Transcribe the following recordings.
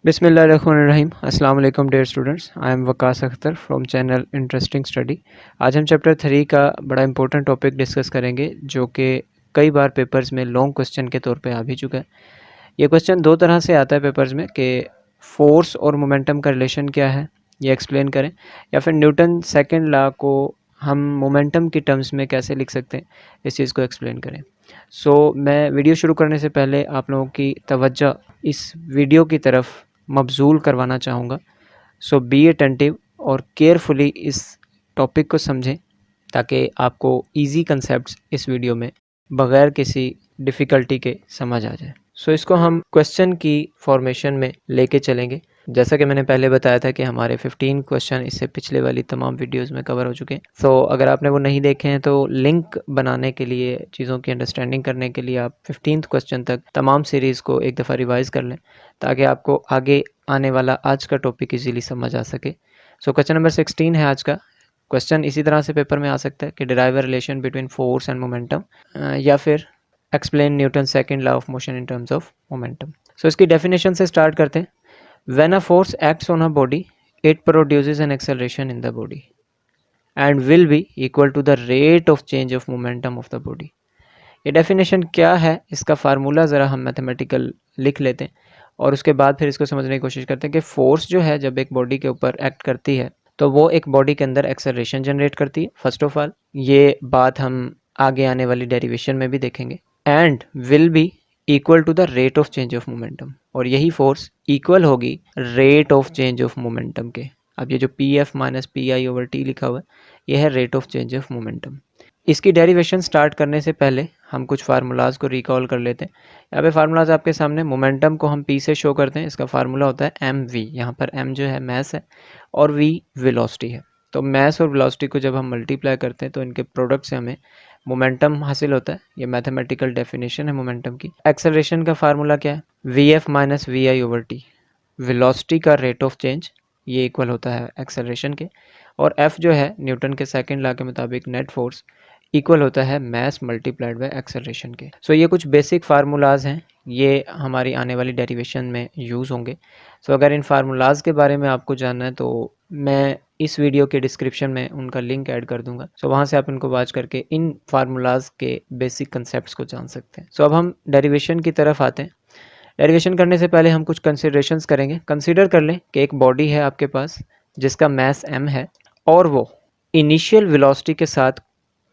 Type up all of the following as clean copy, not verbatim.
बिस्मिल्लाहिर्रहमानिर्रहीम। अस्सलाम वालेकुम dear students, I am Waqas Akhtar from channel interesting study. आज हम चैप्टर 3 का बड़ा इंपॉर्टेंट टॉपिक डिस्कस करेंगे जो कि कई बार पेपर्स में लॉन्ग क्वेश्चन के तौर पे आ भी चुका है। ये क्वेश्चन दो तरह से आता है पेपर्स में कि फोर्स और मोमेंटम का रिलेशन क्या है ये एक्सप्लेन करें, या फिर न्यूटन सेकेंड लॉ को हम मोमेंटम की टर्म्स में कैसे लिख सकते हैं इस चीज़ को एक्सप्लेन करें। मैं वीडियो शुरू करने से पहले आप लोगों की तवज्जो इस वीडियो की तरफ मबजूल करवाना चाहूँगा। बी अटेंटिव और केयरफुली इस टॉपिक को समझें ताकि आपको इजी कंसेप्ट्स इस वीडियो में बग़ैर किसी डिफ़िकल्टी के समझ आ जाए। इसको हम क्वेश्चन की फॉर्मेशन में लेके चलेंगे। जैसा कि मैंने पहले बताया था कि हमारे 15 क्वेश्चन इससे पिछले वाली तमाम वीडियोस में कवर हो चुके हैं। अगर आपने वो नहीं देखे हैं तो लिंक बनाने के लिए, चीज़ों की अंडरस्टैंडिंग करने के लिए आप 15th क्वेश्चन तक तमाम सीरीज़ को एक दफ़ा रिवाइज़ कर लें ताकि आपको आगे आने वाला आज का टॉपिक इजीली समझ आ सके। क्वेश्चन नंबर 16 है आज का। क्वेश्चन इसी तरह से पेपर में आ सकता है कि derive a relation between force and momentum, या फिर explain Newton second law of motion in terms of momentum. इसकी डेफिनेशन से स्टार्ट करते हैं। When a force acts on a body, it produces an acceleration in the body and will be equal to the rate of change of momentum of the body. ये definition क्या है, इसका formula ज़रा हम mathematical लिख लेते हैं और उसके बाद फिर इसको समझने की कोशिश करते हैं कि फोर्स जो है जब एक बॉडी के ऊपर एक्ट करती है तो वो एक बॉडी के अंदर एक्सेलरेशन जनरेट करती है। फर्स्ट ऑफ ऑल ये बात हम आगे आने वाली डेरिवेशन में भी देखेंगे। And will be equal to the rate of change of momentum, और यही फोर्स इक्वल होगी rate of change of momentum के। अब ये जो P F minus P I over T लिखा हुआ है यह है rate of change of momentum. इसकी डेरिवेशन स्टार्ट करने से पहले हम कुछ फार्मूलाज को रिकॉल कर लेते हैं। यहाँ पे फार्मूलाज आपके सामने। मोमेंटम को हम पी से शो करते हैं, इसका फार्मूला होता है एम वी। यहाँ पर एम जो है मैस है और वी वेलोसिटी है। तो मैस और वेलोसिटी को जब हम मल्टीप्लाई करते हैं तो इनके प्रोडक्ट से हमें मोमेंटम हासिल होता है। ये मैथमेटिकल डेफिनेशन है मोमेंटम की। एक्सेलरेशन का फार्मूला क्या है? V F minus V I over T. Velocity का रेट ऑफ चेंज ये इक्वल होता है एक्सेलरेशन के, और एफ जो है न्यूटन के सेकेंड लॉ के मुताबिक नेट फोर्स इक्वल होता है मैस मल्टीप्लाइड बाय एक्सेलरेशन के। ये कुछ बेसिक फार्मूलाज हैं, ये हमारी आने वाली डेरिवेशन में यूज़ होंगे। अगर इन फार्मूलाज के बारे में आपको जानना है तो मैं इस वीडियो के डिस्क्रिप्शन में उनका लिंक ऐड कर दूंगा। वहाँ से आप इनको वॉच करके इन फार्मूलाज के बेसिक कंसेप्ट्स को जान सकते हैं। अब हम डेरिवेशन की तरफ आते हैं। डेरिवेशन करने से पहले हम कुछ कंसिडरेशंस करेंगे। कंसीडर कर लें कि एक बॉडी है आपके पास जिसका मैस m है और वो इनिशियल वेलोसिटी के साथ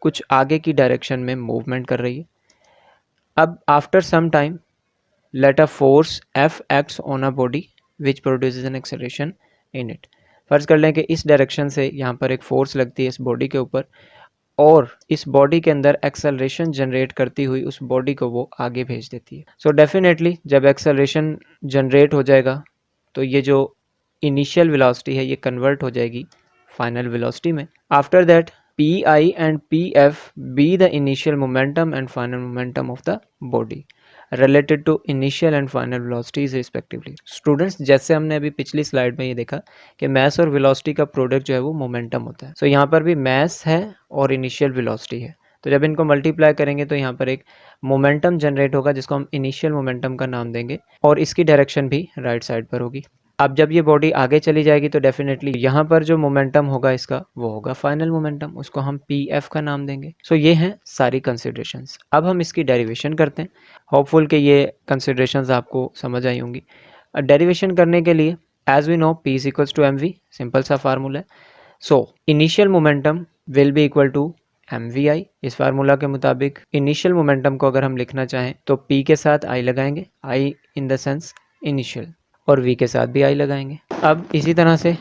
कुछ आगे की डायरेक्शन में मूवमेंट कर रही है। अब after some time let a force F acts on a body which produces an acceleration in it. फर्ज कर लें कि इस डायरेक्शन से यहाँ पर एक फोर्स लगती है इस बॉडी के ऊपर और इस बॉडी के अंदर एक्सेलरेशन जनरेट करती हुई उस बॉडी को वो आगे भेज देती है। डेफिनेटली जब एक्सेलरेशन जनरेट हो जाएगा तो ये जो इनिशियल वेलोसिटी है ये कन्वर्ट हो जाएगी फाइनल वेलोसिटी में। After that P I and P F be the initial momentum and final momentum of the body related to initial and final velocities respectively. Students, जैसे हमने अभी पिछली स्लाइड में ये देखा कि मैस और वेलोसिटी का प्रोडक्ट जो है वो मोमेंटम होता है। यहाँ पर भी मैस है और इनिशियल वेलोसिटी है, तो जब इनको मल्टीप्लाई करेंगे तो यहाँ पर एक मोमेंटम जनरेट होगा जिसको हम इनिशियल मोमेंटम का नाम देंगे और इसकी डायरेक्शन भी राइट साइड पर होगी। अब जब ये बॉडी आगे चली जाएगी तो डेफिनेटली यहाँ पर जो मोमेंटम होगा इसका वो होगा फाइनल मोमेंटम, उसको हम पी एफ का नाम देंगे। ये हैं सारी कंसिडरेशंस। अब हम इसकी डेरिवेशन करते हैं। होपफुल कि ये कंसिडरेशंस आपको समझ आई होंगी। डेरिवेशन करने के लिए as we know P is equals to M V, simple सा फार्मूला है। Initial momentum will be equal to M V I. इस फार्मूला के मुताबिक इनिशियल मोमेंटम को अगर हम लिखना चाहें तो पी के साथ आई लगाएंगे, आई इन द सेंस इनिशियल, और v के साथ भी i लगाएंगे। अब इसी तरह से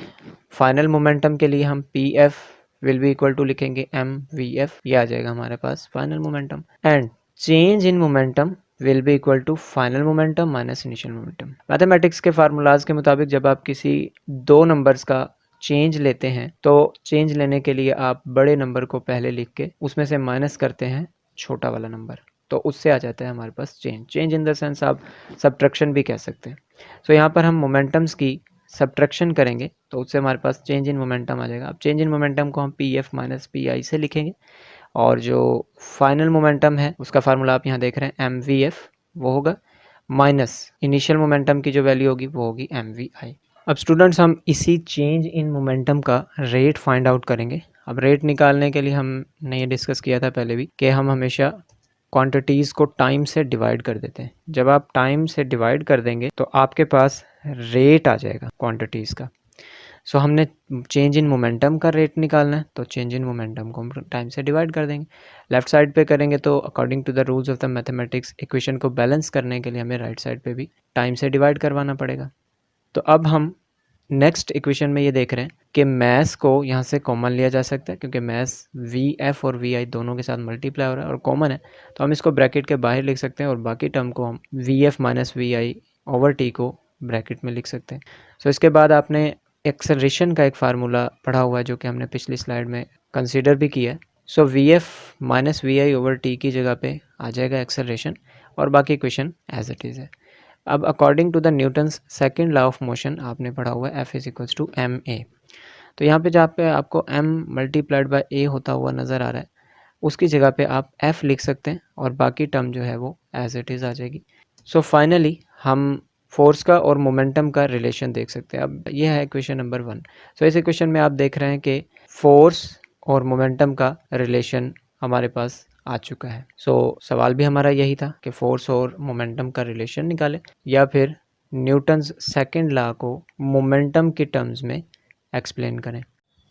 फाइनल मोमेंटम के लिए हम P F will be equal to लिखेंगे एम वी एफ, ये आ जाएगा हमारे पास final momentum. And change in momentum will be equal to final momentum minus initial momentum. Mathematics के फार्मूलाज के मुताबिक जब आप किसी दो नंबर्स का चेंज लेते हैं तो चेंज लेने के लिए आप बड़े नंबर को पहले लिख के उसमें से माइनस करते हैं छोटा वाला नंबर, तो उससे आ जाता है हमारे पास चेंज इन द सेंस आप सब्ट्रैक्शन भी कह सकते हैं। यहाँ पर हम मोमेंटम्स की सब्ट्रैक्शन करेंगे तो उससे हमारे पास चेंज इन मोमेंटम आ जाएगा। अब चेंज इन मोमेंटम को हम पी एफ माइनस पी आई से लिखेंगे और जो फाइनल मोमेंटम है उसका फार्मूला आप यहाँ देख रहे हैं एम वी एफ, वो होगा माइनस इनिशियल मोमेंटम की जो वैल्यू होगी वो होगी mvi। अब स्टूडेंट्स हम इसी चेंज इन मोमेंटम का रेट फाइंड आउट करेंगे। अब रेट निकालने के लिए हमने ये डिस्कस किया था पहले भी कि हम हमेशा क्वांटिटीज़ को टाइम से डिवाइड कर देते हैं। जब आप टाइम से डिवाइड कर देंगे तो आपके पास रेट आ जाएगा क्वांटिटीज़ का। सो हमने चेंज इन मोमेंटम का रेट निकालना है, तो चेंज इन मोमेंटम को हम टाइम से डिवाइड कर देंगे। लेफ्ट साइड पे करेंगे तो according to the rules of the mathematics equation को बैलेंस करने के लिए हमें राइट साइड पे भी टाइम से डिवाइड करवाना पड़ेगा। तो अब हम नेक्स्ट इक्वेशन में ये देख रहे हैं कि मैस को यहाँ से कॉमन लिया जा सकता है, क्योंकि मैस वी एफ और वी आई दोनों के साथ मल्टीप्लाई हो रहा है और कॉमन है, तो हम इसको ब्रैकेट के बाहर लिख सकते हैं और बाकी टर्म को हम V F minus V I over T को ब्रैकेट में लिख सकते हैं। सो इसके बाद आपने एक्सेलरेशन का एक फार्मूला पढ़ा हुआ है जो कि हमने पिछली स्लाइड में कंसीडर भी किया है। So V F minus V I over T की जगह पे आ जाएगा एक्सेलरेशन और बाकी इक्वेशन एज इट इज़ है। अब according to the Newton's second law of motion आपने पढ़ा हुआ है F is equals to M A. तो यहाँ पे जहाँ पे आपको m मल्टीप्लाइड बाय a होता हुआ नज़र आ रहा है, उसकी जगह पे आप f लिख सकते हैं और बाकी टर्म जो है वो एज इट इज़ आ जाएगी। सो फाइनली हम फोर्स का और मोमेंटम का रिलेशन देख सकते हैं। अब ये है इक्वेशन नंबर 1। सो इस इक्वेशन में आप देख रहे हैं कि फोर्स और मोमेंटम का रिलेशन हमारे पास आ चुका है। सो सवाल भी हमारा यही था कि फोर्स और मोमेंटम का रिलेशन निकालें या फिर न्यूटन्स सेकंड लॉ को मोमेंटम की टर्म्स में एक्सप्लेन करें।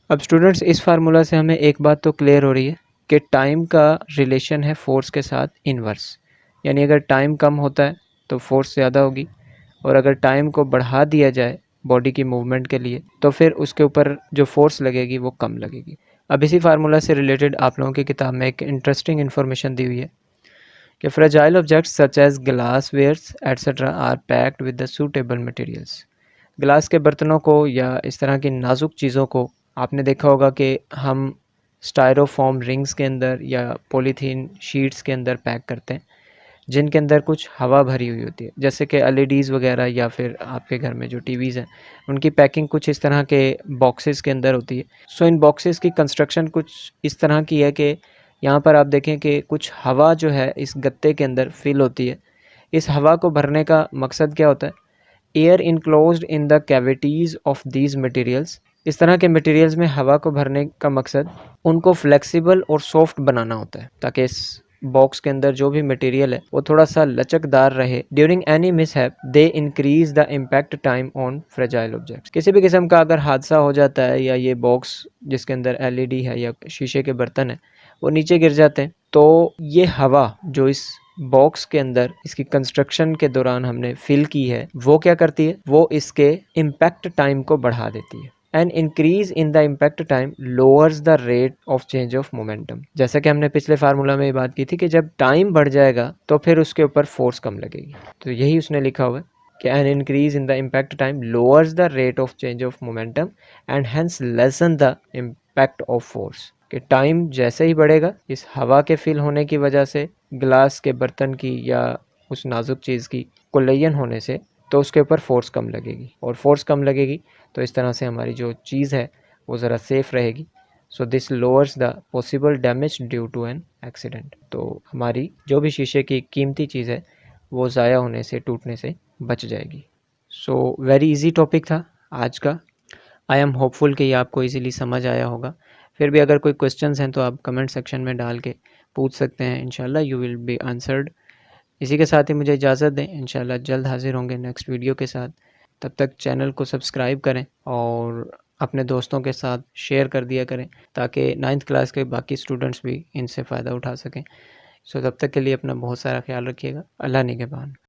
अब स्टूडेंट्स इस फार्मूला से हमें एक बात तो क्लियर हो रही है कि टाइम का रिलेशन है फोर्स के साथ इनवर्स, यानी अगर टाइम कम होता है तो फोर्स ज़्यादा होगी और अगर टाइम को बढ़ा दिया जाए बॉडी की मूवमेंट के लिए तो फिर उसके ऊपर जो फोर्स लगेगी वो कम लगेगी। अब इसी फार्मूला से रिलेटेड आप लोगों की किताब में एक इंटरेस्टिंग इन्फॉर्मेशन दी हुई है कि fragile objects such as glass wares etcetera are packed with the suitable materials. Glass के बर्तनों को या इस तरह की नाजुक चीज़ों को आपने देखा होगा कि हम स्टायरोफॉर्म रिंग्स के अंदर या पॉलीथीन शीट्स के अंदर पैक करते हैं जिनके अंदर कुछ हवा भरी हुई होती है, जैसे कि एलईडीज़ वगैरह या फिर आपके घर में जो टीवीज़ हैं उनकी पैकिंग कुछ इस तरह के बॉक्सेस के अंदर होती है। सो इन बॉक्सेस की कंस्ट्रक्शन कुछ इस तरह की है कि यहाँ पर आप देखें कि कुछ हवा जो है इस गत्ते के अंदर फिल होती है। इस हवा को भरने का मकसद क्या होता है? Air enclosed in the cavities of these materials. इस तरह के मटेरियल्स में हवा को भरने का मकसद उनको फ्लेक्सिबल और सॉफ्ट बनाना होता है ताकि इस बॉक्स के अंदर जो भी मटेरियल है वो थोड़ा सा लचकदार रहे। During any mishap they increase the impact time on fragile objects. किसी भी किस्म का अगर हादसा हो जाता है या ये बॉक्स जिसके अंदर एलईडी है या शीशे के बर्तन है वो नीचे गिर जाते हैं तो ये हवा जो इस बॉक्स के अंदर इसकी कंस्ट्रक्शन के दौरान हमने फिल की है वो क्या करती है, वो इसके इम्पैक्ट टाइम को बढ़ा देती है। An increase in the impact time lowers the rate of change of momentum. जैसा कि हमने पिछले फार्मूला में ये बात की थी कि जब टाइम बढ़ जाएगा तो फिर उसके ऊपर फोर्स कम लगेगी, तो यही उसने लिखा हुआ है कि an increase in the impact time lowers the rate of change of momentum and hence lesson the impact of force. कि टाइम जैसे ही बढ़ेगा इस हवा के फिल होने की वजह से ग्लास के बर्तन की या उस नाजुक चीज़ की कोलिजन होने से तो उसके ऊपर फोर्स कम लगेगी और फोर्स कम लगेगी तो इस तरह से हमारी जो चीज़ है वो ज़रा सेफ रहेगी। So this lowers the possible damage due to an accident. तो हमारी जो भी शीशे की कीमती चीज़ है वो ज़ाया होने से टूटने से बच जाएगी। सो वेरी इजी टॉपिक था आज का। आई एम होपफुल कि ये आपको इजीली समझ आया होगा। फिर भी अगर कोई क्वेश्चंस हैं तो आप कमेंट सेक्शन में डाल के पूछ सकते हैं, इंशाल्लाह यू विल बी आंसर्ड। इसी के साथ ही मुझे इजाज़त दें, इंशाल्लाह जल्द हाजिर होंगे नेक्स्ट वीडियो के साथ। तब तक चैनल को सब्सक्राइब करें और अपने दोस्तों के साथ शेयर कर दिया करें ताकि 9th क्लास के बाकी स्टूडेंट्स भी इनसे फ़ायदा उठा सकें। सो तब तक के लिए अपना बहुत सारा ख्याल रखिएगा। अल्लाह निगहबान।